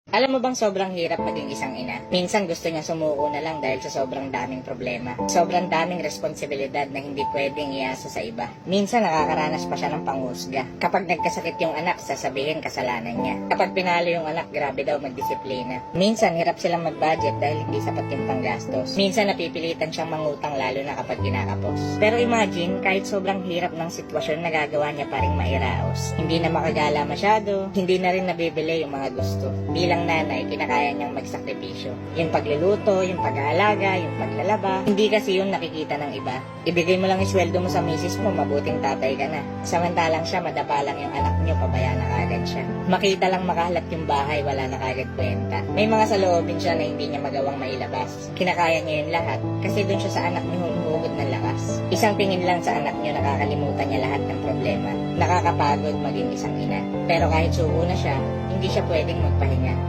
Alam mo bang sobrang hirap maging isang ina? Minsan gusto niya sumuko na lang dahil sa sobrang daming problema. Sobrang daming responsibilidad na hindi pwedeng iasa sa iba. Minsan nakakaranas pa siya ng panghusga. Kapag nagkasakit yung anak, sasabihin kasalanan niya. Kapag pinalo yung anak, grabe daw magdisiplina. Minsan hirap silang mag-budget dahil hindi sapat yung panggastos. Minsan napipilitan siyang mangutang lalo na kapag kinakapos. Pero imagine, kahit sobrang hirap ng sitwasyon, nagagawa niya pa rin mairaos. Hindi na makagala masyado, hindi na rin nabibili yung mga gusto. Bilang nanay, kinakaya niyang magsakripisyo. Yung pagluluto, yung pag-aalaga, yung paglalaba. Hindi kasi yun nakikita ng iba. Ibigay mo lang yung sweldo mo sa misis mo, mabuting tatay ka na. Samantalang siya, madapa lang yung anak niyo, pabaya na kagad siya. Makita lang makahalat yung bahay, wala na kagad kwenta. May mga saloobin siya na hindi niya magawang mailabas. Kinakaya niya yun lahat, kasi dun siya sa anak niyo humuhugot ng lakas. Isang tingin lang sa anak niyo, nakakalimutan niya lahat ng problema. Nakakapagod maging isang ina. Pero kahit suko na siya, hindi siya pwedeng magpahinga.